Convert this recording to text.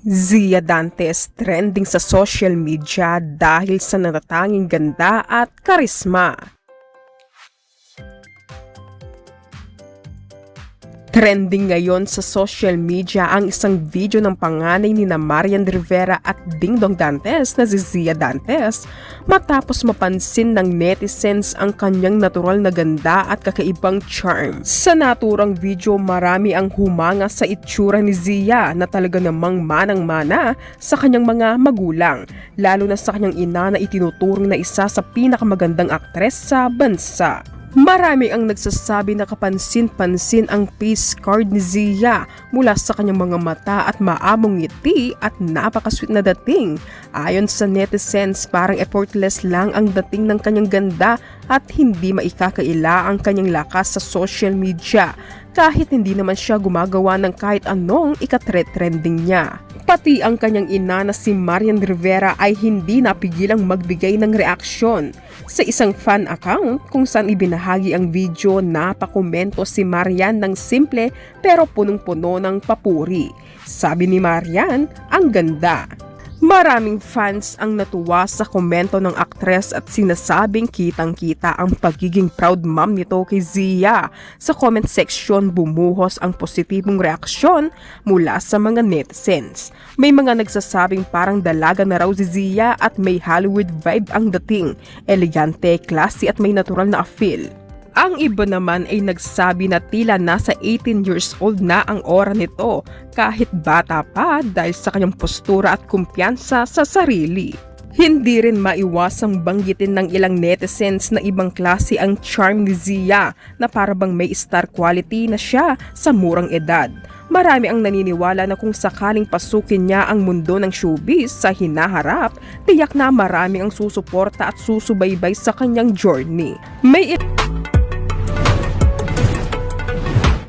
Zia Dantes trending sa social media dahil sa natatanging ganda at karisma. Trending ngayon sa social media ang isang video ng panganay ni Marian Rivera at Dingdong Dantes na si Zia Dantes matapos mapansin ng netizens ang kanyang natural na ganda at kakaibang charm. Sa naturang video, marami ang humanga sa itsura ni Zia na talaga namang manang-mana sa kanyang mga magulang, lalo na sa kanyang ina na itinuturing na isa sa pinakamagandang aktres sa bansa. Marami ang nagsasabi na kapansin-pansin ang face card ni Zia mula sa kanyang mga mata at maamong ngiti at napakasweet na dating. Ayon sa netizens, parang effortless lang ang dating ng kanyang ganda at hindi maikakaila ang kanyang lakas sa social media kahit hindi naman siya gumagawa ng kahit anong ikatrending niya. Pati ang kanyang ina na si Marian Rivera ay hindi napigilang magbigay ng reaksyon. Sa isang fan account kung saan ibinahagi ang video, napakomento si Marian ng simple pero punong-puno ng papuri. Sabi ni Marian, ang ganda. Maraming fans ang natuwa sa komento ng aktres at sinasabing kitang-kita ang pagiging proud mom nito kay Zia. Sa comment section, bumuhos ang positibong reaksyon mula sa mga netizens. May mga nagsasabing parang dalaga na raw si Zia at may Hollywood vibe ang dating. Elegante, classy at may natural na feel. Ang iba naman ay nagsabi na tila nasa 18 years old na ang aura nito kahit bata pa dahil sa kanyang postura at kumpiyansa sa sarili. Hindi rin maiwasang banggitin ng ilang netizens na ibang klase ang charm ni Zia na parabang may star quality na siya sa murang edad. Marami ang naniniwala na kung sakaling pasukin niya ang mundo ng showbiz sa hinaharap, tiyak na marami ang susuporta at susubaybay sa kanyang journey. May